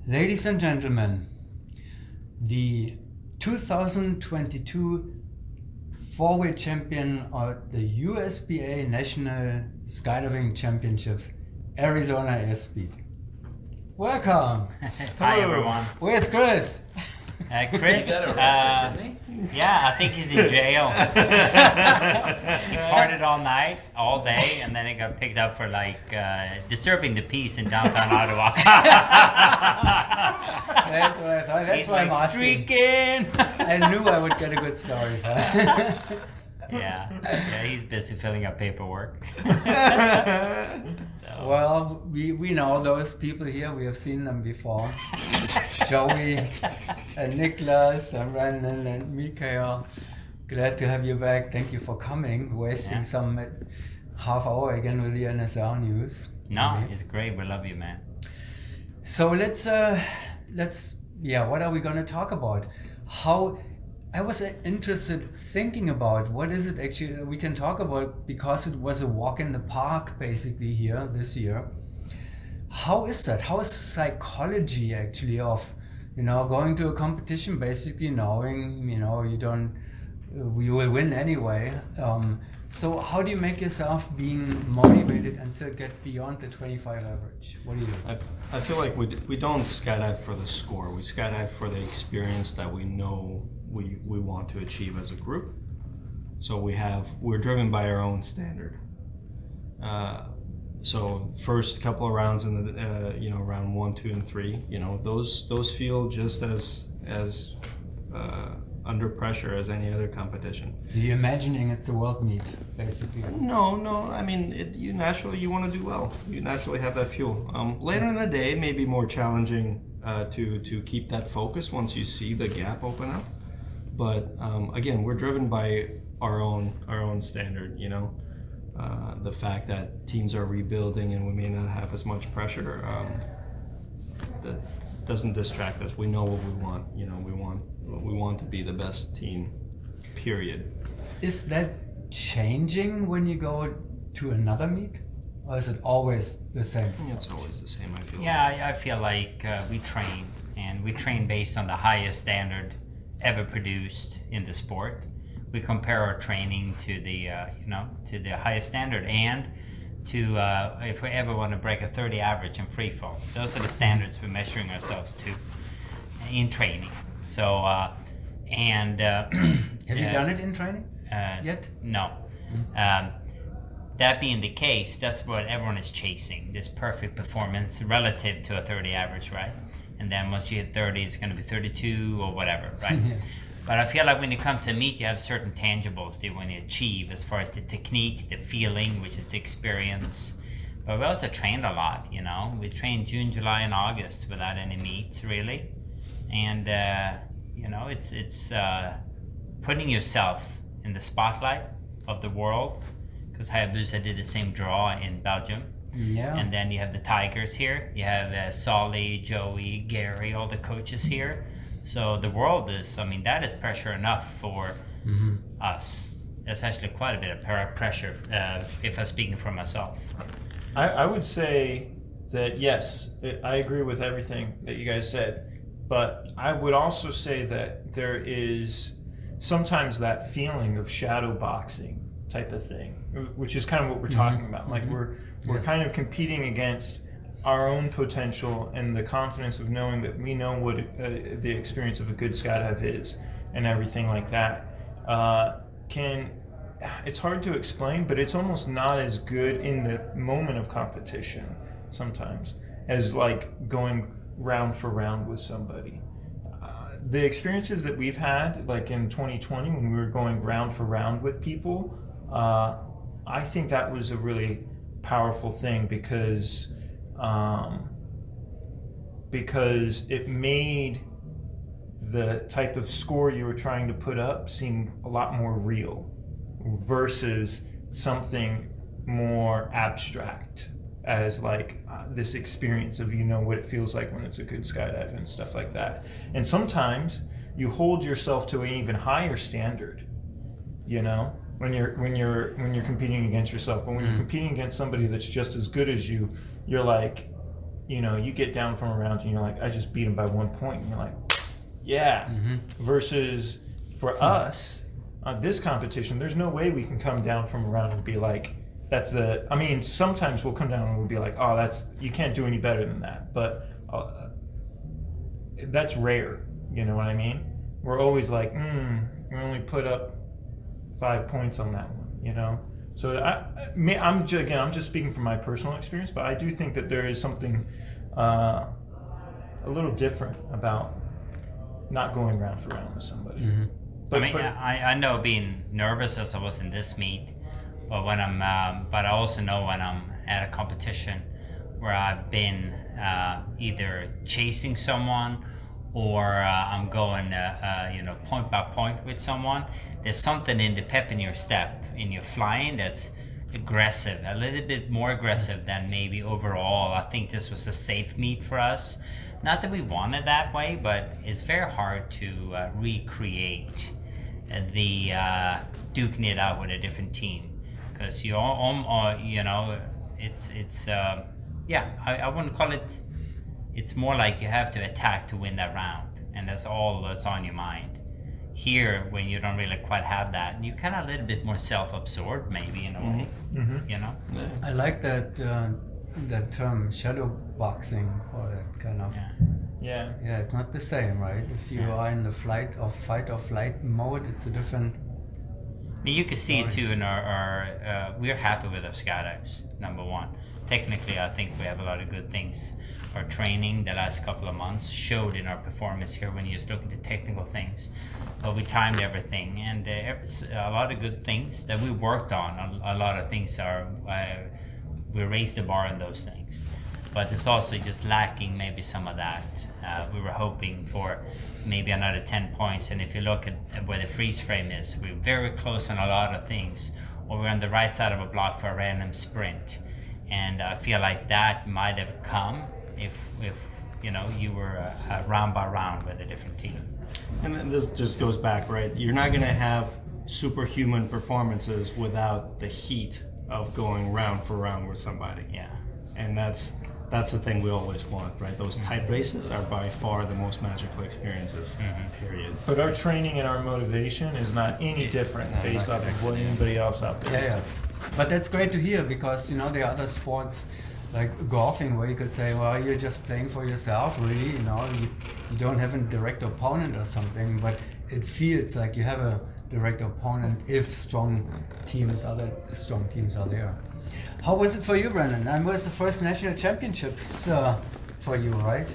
Ladies and gentlemen, the 2022 four-way champion of the USPA National Skydiving Championships, Arizona Airspeed. Welcome! Hi everyone. Where's Chris? Chris, He got arrested, didn't yeah, I think he's in jail. He partied all night, all day, and then he got picked up for disturbing the peace in downtown Ottawa. That's what I thought. That's He's why I'm asking. streaking. I knew I would get a good story. Yeah, he's busy filling out paperwork. Well, we know those people here. We have seen them before. Joey and Niklas and Brandon and Mikael. Glad to have you back. Thank you for coming. Wasting some half hour again with the NSL news. No, it's great. We love you, man. So let's what are we gonna talk about? How I was interested thinking about what is it actually we can talk about, because it was a walk in the park basically here this year. How is that? How is the psychology actually of going to a competition basically knowing you will win anyway. So how do you make yourself being motivated and still get beyond the 25 average? What do you do? I feel like we don't skydive for the score. We skydive for the experience that we know we want to achieve as a group. So we're driven by our own standard. So first couple of rounds in the round 1, 2, and 3, those feel just as under pressure as any other competition. So you're imagining it's a world meet, basically? No. I mean, you naturally want to do well. You naturally have that fuel. Later in the day, it may be more challenging to keep that focus once you see the gap open up. But again, we're driven by our own standard. The fact that teams are rebuilding and we may not have as much pressure, that doesn't distract us. We know what we want. We want to be the best team, period. Is that changing when you go to another meet? Or is it always the same? It's always the same, I feel. Yeah, I feel like we train based on the highest standard ever produced in the sport. We compare our training to the highest standard, and to if we ever want to break a 30 average in free fall. Those are the standards we're measuring ourselves to in training. So have you done it in training yet? No. That being the case, that's what everyone is chasing, this perfect performance relative to a 30 average, right? And then once you hit 30, it's going to be 32 or whatever, right? Yeah. But I feel like when you come to meet, you have certain tangibles that you want to achieve, as far as the technique, the feeling, which is the experience. But we also trained a lot, We trained June, July, and August without any meets, really. And, it's putting yourself in the spotlight of the world, because Hayabusa did the same draw in Belgium. Yeah. And then you have the Tigers here. You have Solly, Joey, Gary, all the coaches here. So the world is, that is pressure enough for us. That's actually quite a bit of pressure, if I'm speaking for myself. I would say that, yes, I agree with everything that you guys said. But I would also say that there is sometimes that feeling of shadow boxing type of thing, which is kind of what we're talking about. Like we're kind of competing against our own potential and the confidence of knowing that we know what the experience of a good skydive is and everything like that. It's hard to explain, but it's almost not as good in the moment of competition sometimes as like going round for round with somebody. The experiences that we've had, like in 2020 when we were going round for round with people, I think that was a really powerful thing because it made the type of score you were trying to put up seem a lot more real versus something more abstract, as like this experience of what it feels like when it's a good skydive and stuff like that. And sometimes you hold yourself to an even higher standard, when you're competing against yourself. But when you're competing against somebody that's just as good as you, you're like, you know, you get down from a round and you're like, I just beat him by 1 point, and you're like, yeah. Versus for us on this competition, there's no way we can come down from a round and be like, I mean, sometimes we'll come down and we'll be like, oh, you can't do any better than that. But that's rare. You know what I mean? We're always like, we only put up 5 points on that one, you know? So I'm just speaking from my personal experience, but I do think that there is something a little different about not going round for round with somebody. But I know being nervous as I was in this meet, but but I also know when I'm at a competition where I've been either chasing someone or I'm going point by point with someone, there's something in the pep in your step, in your flying, that's aggressive, a little bit more aggressive than maybe overall. I think this was a safe meet for us. Not that we want it that way, but it's very hard to recreate the duking it out with a different team, because I wouldn't call it. It's more like you have to attack to win that round, and that's all that's on your mind. Here, when you don't really quite have that, you're kind of a little bit more self-absorbed, maybe, in a way. You know. I like that term, shadow boxing, for that kind of. Yeah. Yeah, it's not the same, right? If you are in the fight or flight mode, it's a different. I mean, you can see it too in our we're happy with our skydives, number one. Technically, I think we have a lot of good things. Our training the last couple of months showed in our performance here when you just look at the technical things. But we timed everything, and a lot of good things that we worked on. A lot of things we raised the bar on those things. But it's also just lacking maybe some of that. We were hoping for maybe another 10 points, and if you look at where the freeze frame is, we're very close on a lot of things, or we're on the right side of a block for a random sprint. And I feel like that might have come if you were round by round with a different team. And then this just goes back, right? You're not going to have superhuman performances without the heat of going round for round with somebody. Yeah. And that's the thing we always want, right? Those tight races are by far the most magical experiences, period. But our training and our motivation is not any different based off of what anybody else out there is doing. But that's great to hear, because there are other sports like golfing where you could say, well, you're just playing for yourself, really, you don't have a direct opponent or something, but it feels like you have a direct opponent if strong teams are there. How was it for you, Brendan? And was the first national championships for you, right?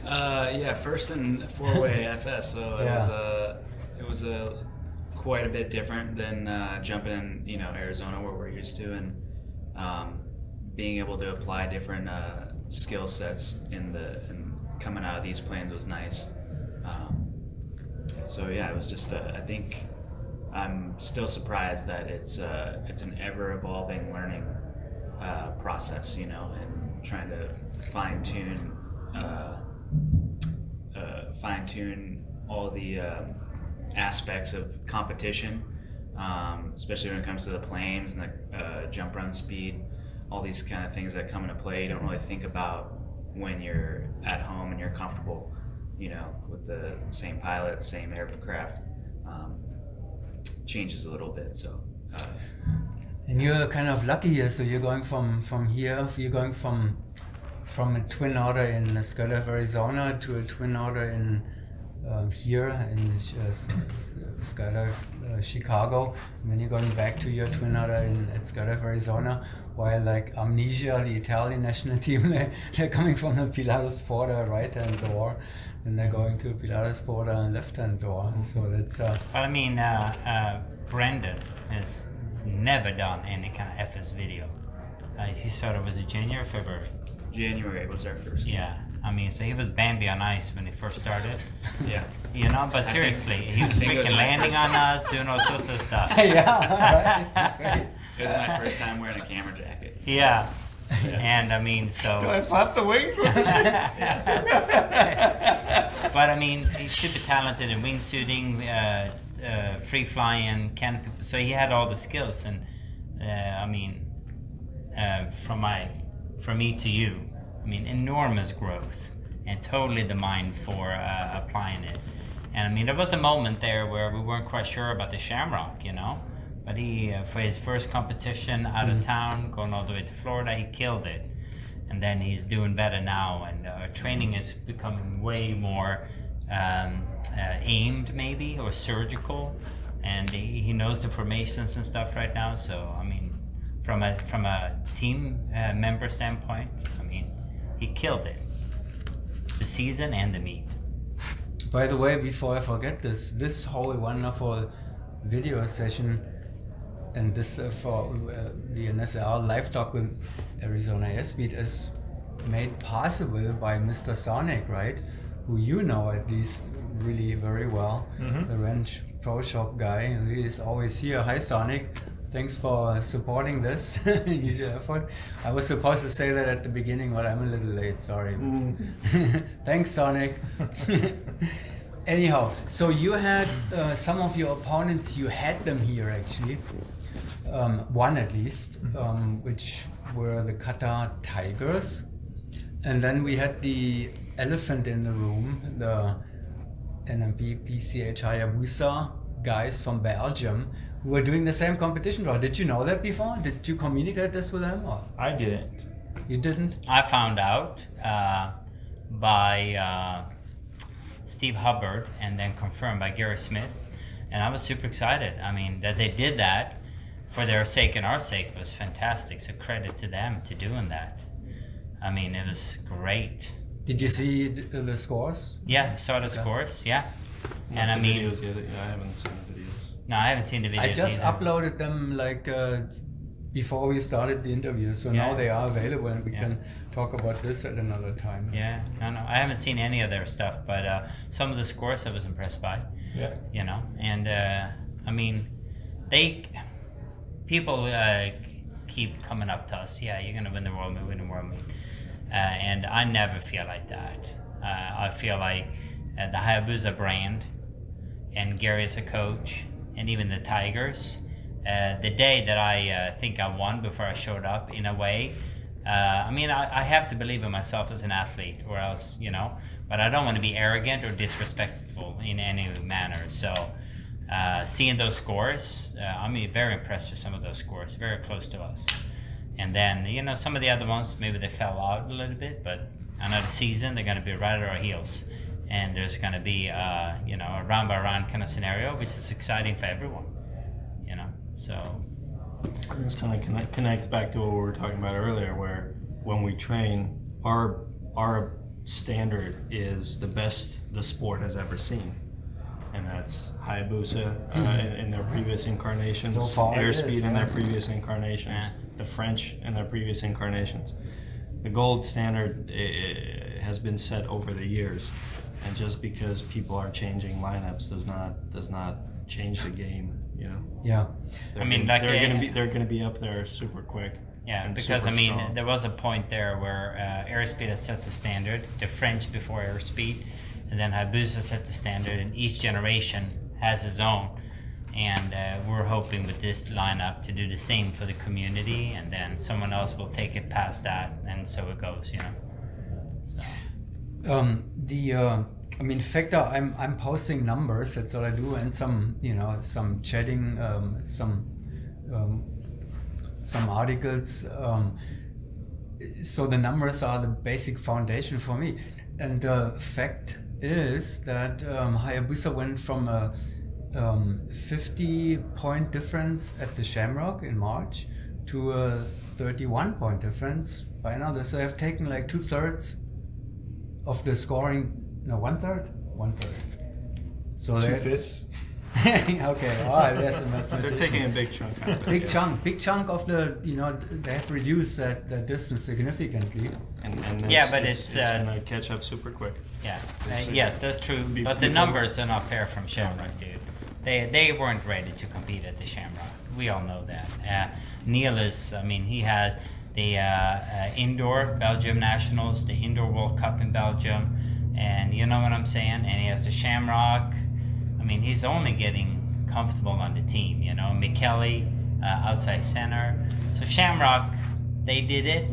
First in four-way FS, so it was quite a bit different than jumping in Arizona, where we're used to, and being able to apply different skill sets and coming out of these planes was nice. It was just I think I'm still surprised that it's an ever-evolving learning process, and trying to fine-tune all the aspects of competition, especially when it comes to the planes and the jump run speed, all these kind of things that come into play. You don't really think about when you're at home and you're comfortable, with the same pilot, same aircraft. Changes a little bit, so. And you're kind of lucky here, so you're going from here, you're going from a twin order in Skydive, Arizona to a twin order in here in Skydive Chicago, and then you're going back to your twin order at Skydive, Arizona, while like Amnesia, the Italian national team, they're coming from the Pilatus Porta right-hand door, and they're going to Pilatus Porta left-hand door, and so that's... Brendan has never done any kind of FS video. He started, was it January or February? January was our first. Yeah, so he was Bambi on ice when he first started. Yeah. But seriously, he was freaking landing on us, doing all sorts of stuff. Right. It was my first time wearing a camera jacket. Yeah. And so... Do I flap the wings? But he's super talented in wingsuiting, free flying, canopy. So he had all the skills, and from me to you, I mean, enormous growth, and totally the mind for applying it. And I mean, there was a moment there where we weren't quite sure about the Shamrock, you know. But he, for his first competition out of town, going all the way to Florida, he killed it. And then he's doing better now, and training is becoming way more aimed, maybe, or surgical. And he knows the formations and stuff right now. So I mean, from a team member standpoint, I mean, he killed it. The season and the meet. By the way, before I forget this whole wonderful video session and this for the NSL live talk with Arizona Airspeed is made possible by Mr. Sonic, right? Who you know at least really very well, the Ranch Pro Shop guy. He is always here. Hi Sonic, thanks for supporting this huge effort. I was supposed to say that at the beginning, but I'm a little late, sorry. Thanks Sonic. Anyhow, so you had some of your opponents, you had them here actually, one at least, which were the Qatar Tigers. And then we had the elephant in the room, the NMP PCH Hayabusa guys from Belgium who were doing the same competition draw. Did you know that before? Did you communicate this with them? Or? I didn't. You didn't? I found out by Steve Hubbard and then confirmed by Gary Smith. And I was super excited. I mean, that they did that for their sake and our sake was fantastic. So credit to them to doing that. I mean, it was great. Did you see the scores? Yeah, saw the scores, yeah. And I mean, videos yet. I haven't seen the videos. no, I haven't seen the videos I just either. uploaded them like before we started the interview. So now they are available and we can talk about this at another time. Yeah, no, I haven't seen any of their stuff, but some of the scores I was impressed by. Yeah. You know, and I mean, people keep coming up to us. Yeah, you're gonna win the world meet, win the world meet, and I never feel like that. I feel like the Hayabusa brand, and Gary as a coach, and even the Tigers. The day that I think I won before I showed up, in a way, I mean, I have to believe in myself as an athlete, or else, you know. But I don't want to be arrogant or disrespectful in any manner. So, seeing those scores, I'm very impressed with some of those scores, very close to us. And then, you know, some of the other ones, maybe they fell out a little bit, but another season, they're going to be right at our heels. And there's going to be, you know, a round by round kind of scenario, which is exciting for everyone, you know. So This kind of connects back to what we were talking about earlier, where when we train, our standard is the best the sport has ever seen, and that's Hayabusa in their previous incarnations, So far it is, Airspeed in their yeah. previous incarnations, the French in their previous incarnations. The gold standard has been set over the years, and just because people are changing lineups does not change the game. You know. Yeah. I mean, like, they're gonna be up there super quick. yeah, and because I super mean, strong. there was a point there where Airspeed has set the standard, the French before Airspeed, and then Hayabusa set the standard, and each generation has its own. And we're hoping with this lineup to do the same for the community, and then someone else will take it past that, and so it goes, you know. So. I mean, Factor, I'm posting numbers, that's all I do, and some, you know, some chatting, some articles. So the numbers are the basic foundation for me. And the fact is that Hayabusa went from a 50-point difference at the Shamrock in March to a 31-point difference by now. So I've taken like 2/3 of the scoring. No, 1/3. So 2/5. okay. Oh, that's a They're mathematician. taking a big chunk out of it. Big chunk of the, you know, they have reduced that distance significantly. And Yeah, but it's gonna catch up super quick. Yeah, It's, yes, that's true. But the numbers are not fair from Shamrock, dude. They weren't ready to compete at the Shamrock. We all know that. Neil is, I mean, he has the indoor Belgium Nationals, the indoor World Cup in Belgium, and you know what I'm saying? And he has the Shamrock. I mean, he's only getting comfortable on the team, you know. Michele, outside center. So Shamrock, they did it,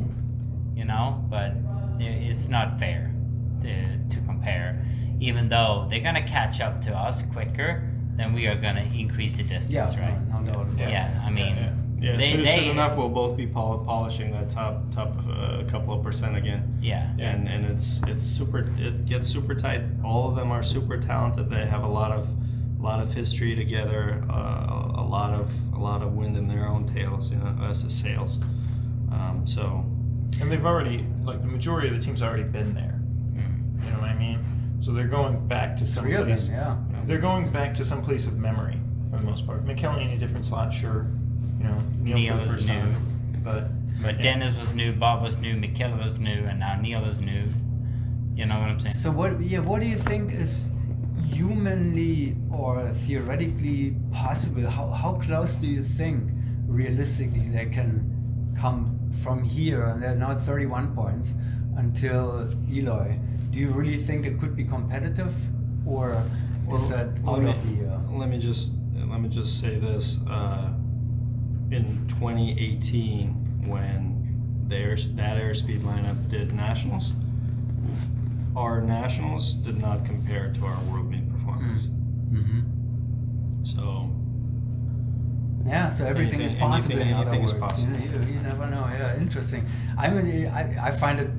you know, but it's not fair to compare. Even though they're gonna catch up to us quicker, then we are gonna increase the distance, right? No doubt about it. Yeah, I mean, Yeah, they, soon enough we'll both be polishing that top couple of percent again. yeah, And it's super. It gets super tight. All of them are super talented. They have a lot of history together. A lot of wind in their own tails. You know, as the sails. So. And they've already, like, the majority of the team's already been there. You know what I mean? So they're going back to some Three of them, place. yeah. They're going back to some place of memory for the most part. McKelly in a different slot, sure. You know, Neil for the Neil is first new. time. But yeah. Dennis was new, Bob was new, McKellar was new, and now Neil is new. You know what I'm saying? So what do you think is humanly or theoretically possible? How close do you think realistically they can come from here, and they're now 31 points, until Eloy? Do you really think it could be competitive, or is that out of the? Let me just say this. In 2018, when that airspeed lineup did nationals, our nationals did not compare to our world meet performance. Mm-hmm. So. Yeah, so everything is possible. In other anything words, is possible. You never know. Yeah, interesting. I find it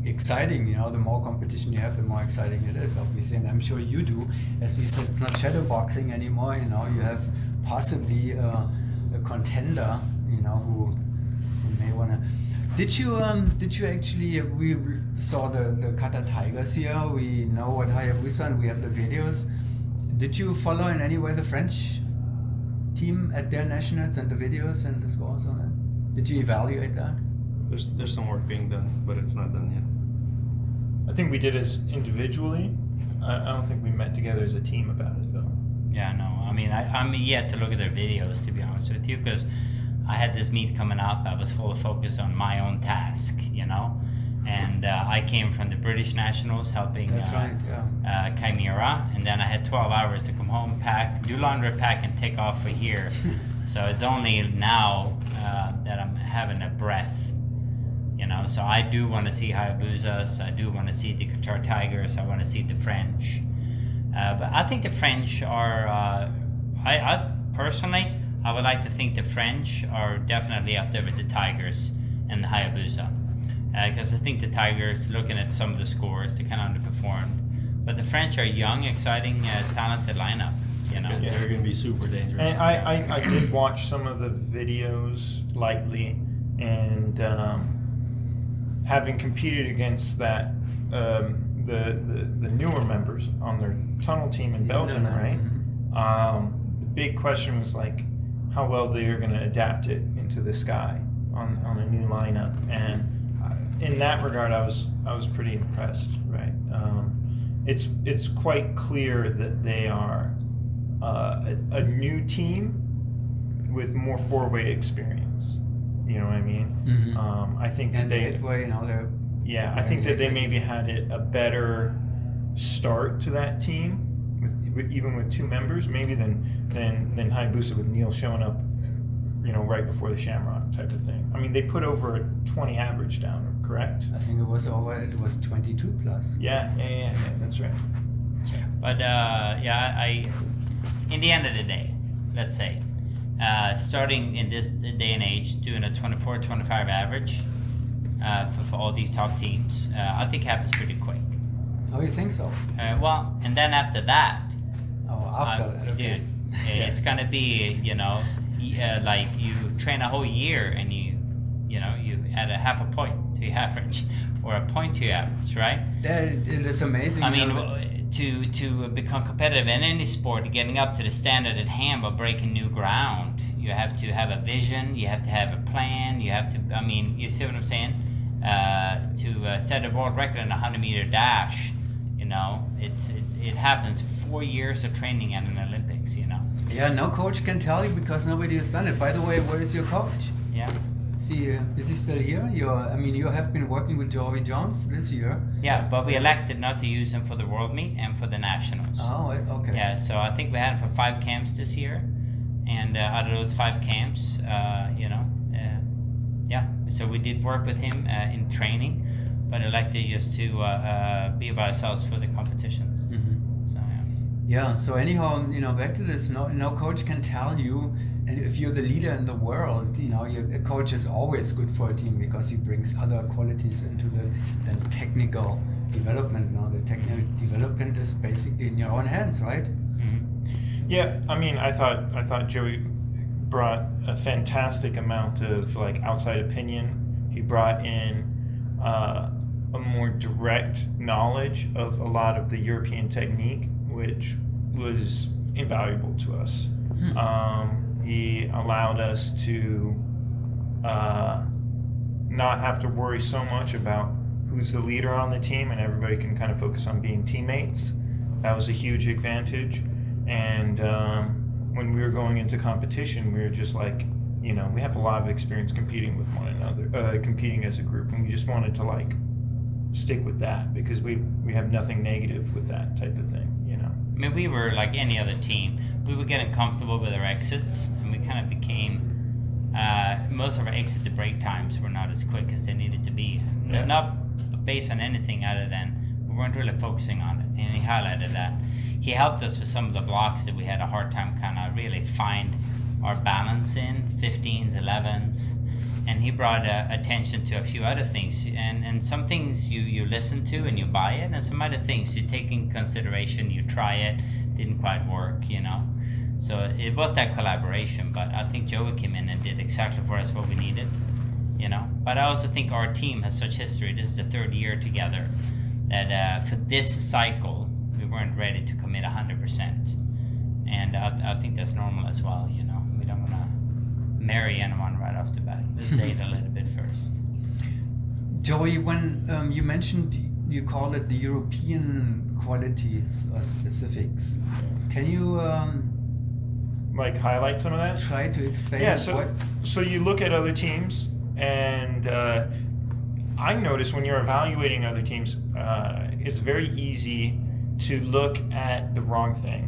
exciting. You know, the more competition you have, the more exciting it is. Obviously, and I'm sure you do. As we said, it's not shadow boxing anymore. You know, you have possibly a contender. You know, who may wanna. Did you actually? We saw the Qatar Tigers here. We know what Hayabusa, and we have the videos. Did you follow in any way the French team at their nationals and the videos and the scores on that? Did you evaluate that? There's some work being done, but it's not done yet. I think we did as individually. I don't think we met together as a team about it, though. Yeah, no. I mean, I'm yet to look at their videos, to be honest with you, because I had this meet coming up. I was full of focus on my own task, you know. And I came from the British Nationals helping That's right, yeah. Chimera, and then I had 12 hours to come home, pack, do laundry, pack, and take off for here. So it's only now that I'm having a breath, you know. So I do want to see Hayabusas, I do want to see the Qatar Tigers, I want to see the French. But I think the French are, I personally, I would like to think the French are definitely up there with the Tigers and the Hayabusa. Because I think the Tigers, looking at some of the scores, they kind of underperformed. But the French are young, exciting, talented lineup. You know, Yeah, they're going to be super dangerous. And I did watch some of the videos lightly, and having competed against that, the newer members on their tunnel team in Belgium, right? The big question was like how well they are going to adapt it into the sky on a new lineup, and in that regard, I was pretty impressed, right? It's quite clear that they are a new team with more four-way experience. You know what I mean? Mm-hmm. I think that And the headway, you know, they're. I think that they maybe had a better start to that team, even with two members, maybe than Hayabusa with Neil showing up, you know, right before the Shamrock type of thing. I mean, they put over a 20 average down, correct? I think it was 22 plus. Yeah, that's right. But I in the end of the day, let's say, starting in this day and age, doing a 24-25 average for all these top teams, I think happens pretty quick. Oh, you think so? Well, and then after that, Oh, after that, okay. dude, it's gonna be, you know, like you train a whole year and you add a half a point to your average or a point to your average, right? It is amazing. I you mean, know, to become competitive in any sport, getting up to the standard at hand but breaking new ground, you have to have a vision, you have to have a plan, you have to, I mean, you see what I'm saying? To set a world record in a 100-meter dash, you know, it happens 4 years of training at an Olympics, you know. Yeah, no coach can tell you because nobody has done it. By the way, where is your coach? Yeah. Is he still here? You have been working with Joey Jones this year. Yeah, but we elected not to use him for the World Meet and for the Nationals. Oh, okay. Yeah, so I think we had him for 5 camps this year, and out of those 5 camps, so we did work with him in training, but elected just to be by ourselves for the competitions. So Yeah, so anyhow, back to this, no coach can tell you, and if you're the leader in the world, a coach is always good for a team because he brings other qualities into the technical development. Now, the technical development is basically in your own hands, right? Yeah, I mean, I thought Joey brought a fantastic amount of outside opinion. He brought in a more direct knowledge of a lot of the European technique, which was invaluable to us. He allowed us to not have to worry so much about who's the leader on the team, and everybody can kind of focus on being teammates. That was a huge advantage. And when we were going into competition, we were just we have a lot of experience competing with one another, competing as a group, and we just wanted to stick with that because we have nothing negative with that type of thing. I mean, we were like any other team. We were getting comfortable with our exits, and we kind of became. Most of our exit to break times were not as quick as they needed to be. Yeah. Not based on anything other than we weren't really focusing on it, and he highlighted that. He helped us with some of the blocks that we had a hard time kind of really find our balance in, 15s, 11s. And he brought attention to a few other things. And some things you listen to and you buy it, and some other things you take in consideration, you try it, didn't quite work, So it was that collaboration, but I think Joey came in and did exactly for us what we needed, But I also think our team has such history. This is the third year together that for this cycle, we weren't ready to commit 100%. And I think that's normal as well, We don't want to marry anyone right off the bat. Let's date a little bit first. Joey, when you mentioned you call it the European qualities or specifics, can you highlight some of that? try to explain So you look at other teams, and I notice when you're evaluating other teams, it's very easy to look at the wrong thing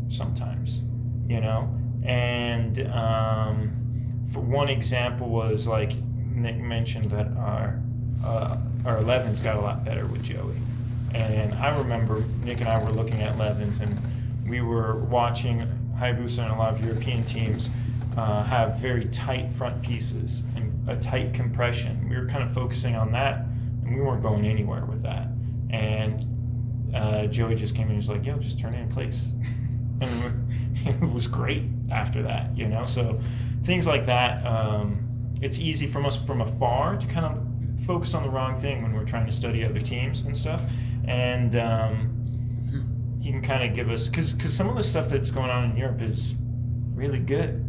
sometimes, and for one example was Nick mentioned that our 11s got a lot better with Joey, and I remember Nick and I were looking at 11s, and we were watching Hayabusa and a lot of European teams have very tight front pieces and a tight compression. We were kind of focusing on that, and we weren't going anywhere with that. And Joey just came in and was like, "Yo, just turn it in place," and it was great after that, So things like that, it's easy from us from afar to kind of focus on the wrong thing when we're trying to study other teams and stuff. And he can kind of give us, because some of the stuff that's going on in Europe is really good,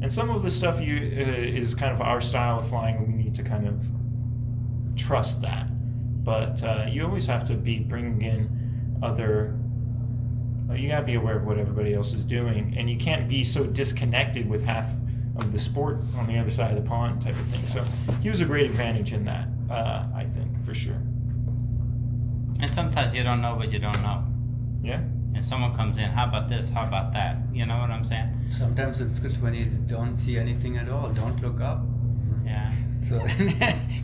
and some of the stuff is kind of our style of flying, and we need to kind of trust that. But you always have to be bringing in other. You gotta be aware of what everybody else is doing, and you can't be so disconnected with half of the sport on the other side of the pond type of thing. So he was a great advantage in that, I think, for sure. And sometimes you don't know what you don't know. Yeah. And someone comes in, how about this, how about that? You know what I'm saying? Sometimes it's good when you don't see anything at all. Don't look up. Yeah. So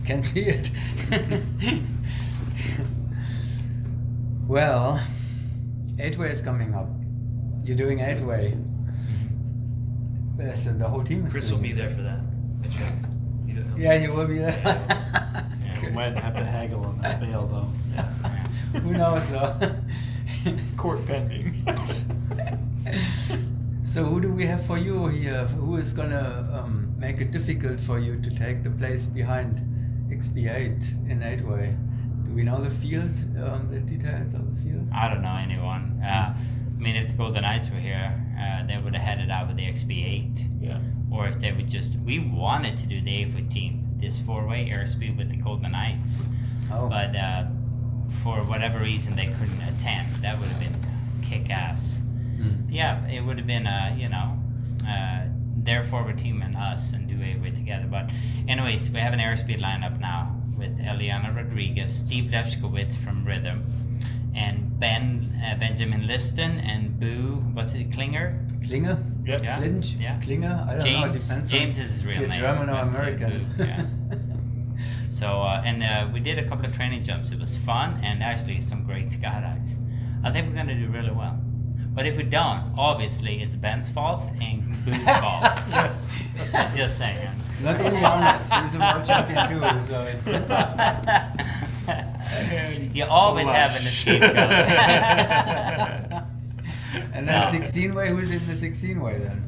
can see it. Well, 8-way is coming up. You're doing 8-way. Yes, and the whole team is Chris will be there for that. Yeah, you will be there. We might have to haggle on that bail, though. Who knows, though? Court pending. So who do we have for you here? Who is gonna make it difficult for you to take the place behind XB8 in 8-way? Do we know the field, the details of the field? I don't know anyone. I mean, if the Golden Knights were here, they would have headed out with the XB8. Yeah. Or if they would we wanted to do the 8-way team, this 4-way Airspeed with the Golden Knights. Oh. But for whatever reason, they couldn't attend. That would have been kick-ass. Yeah, it would have been, their forward team and us and do 8-way together. But anyways, we have an Airspeed lineup now with Eliana Rodriguez, Steve Lefkowitz from Rhythm, and Benjamin Liston and Boo, Klinger? Klinger? Yep. Yeah. Clinch? Yeah. Klinger? I don't know. It depends James on is his real if you're name. German or Yeah, American. Boo, yeah. So and we did a couple of training jumps. It was fun and actually some great skydives. I think we're gonna do really well. But if we don't, obviously it's Ben's fault and Boo's fault. Just saying. Not only honest, he's a world champion too, so it's. You always have an scapegoat. And then No. 16 way, who's in the 16 way then?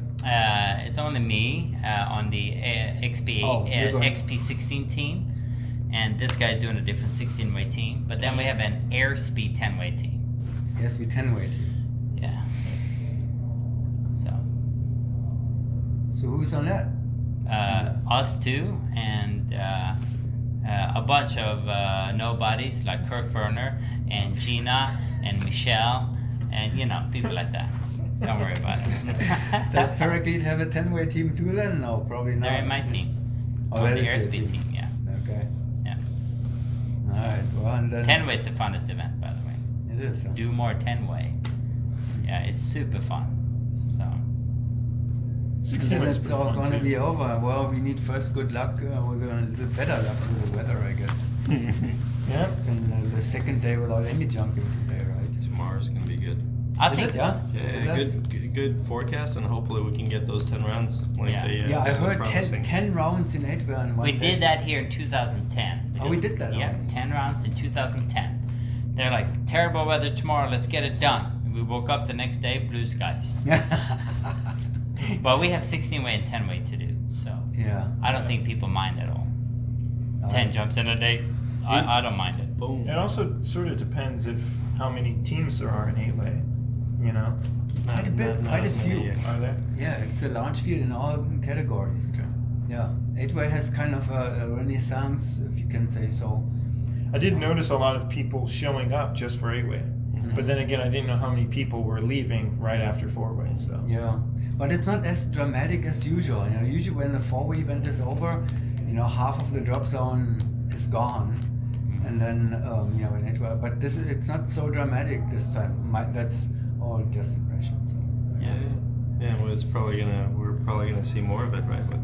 It's only me on the XP16 team, and this guy's doing a different 16-way team. But then we have an Airspeed 10-way team. Yes, we 10 way team. Yeah. So who's on that? Us two and a bunch of nobodies like Kirk Werner and Gina and Michelle and people like that. Don't worry about it. Does Paraclete have a 10 way team too then? No, probably not. They're in my team. Oh, On that the is your Airspeed team, yeah. Okay. Yeah. Alright, well, and then 10-way is the funnest event, by the way. it is. Huh? Do more 10-way. Yeah, it's super fun. So. And 16 then was it's pretty all fun, going to too. be over. Well, we need first good luck with a little better luck with the weather, I guess. Yeah. And the second day without any jumping today, right? Tomorrow's gonna be good. I Is think it? Yeah. Yeah, That's- good forecast, and hopefully we can get those 10 rounds. Like Yeah. they, Yeah, I they're heard promising. 10 rounds in 8 in one we day. did that here in 2010. Oh, we did that Yeah, already. 10 rounds in 2010. They're like, terrible weather tomorrow, let's get it done. We woke up the next day, blue skies. But we have 16-way and 10-way to do, so Yeah. I don't think people mind at all. Oh. 10 jumps in a day, I don't mind it. Boom. It also sort of depends if how many teams there are in 8-way. Quite a bit, quite a as many, few. yeah. Are there? Yeah, it's a large field in all categories. Okay. Yeah. 8-way has kind of a renaissance, if you can say so. I did notice a lot of people showing up just for 8-way. But then again, I didn't know how many people were leaving right after 4-way. So Yeah, but it's not as dramatic as usual. Usually when the 4-way event is over, half of the drop zone is gone, and then in 8-way. But it's not so dramatic this time. That's all just impression. So. Yes. Yeah, well, we're probably gonna see more of it, right? With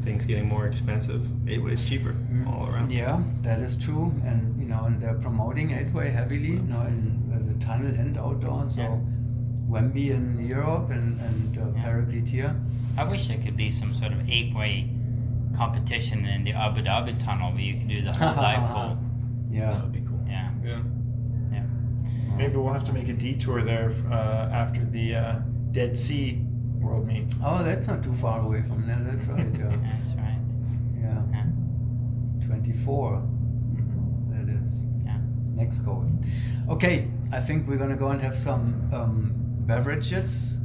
things getting more expensive, 8-way is cheaper all around. Yeah, that is true, and and they're promoting 8-way heavily, in the tunnel and outdoor. So Yeah. Wemby in Europe and Paraclete here. I wish there could be some sort of 8-way competition in the Abu Dhabi tunnel where you can do the whole dive pool. Yeah. That would be cool. Yeah, yeah, yeah. maybe we'll have to make a detour there after the Dead Sea World Meet. Oh, that's not too far away from there. That's right. Yeah. That's right. Yeah. Yeah. 24. That is. Yeah. Next goal. Okay, I think we're gonna go and have some beverages,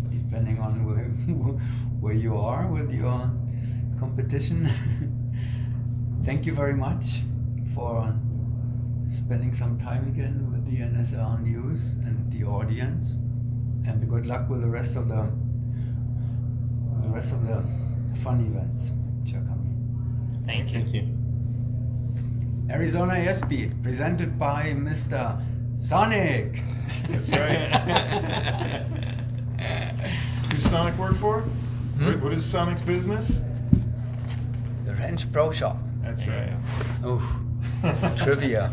depending on where you are with your competition. Thank you very much for spending some time again with the NSL news and the audience, and good luck with the rest of the fun events which are coming. Thank you. Thank you. Arizona Airspeed, presented by Mr. Sonic. That's right. Who's Sonic work for? What is Sonic's business? The Ranch Pro Shop. That's right. Oh, trivia.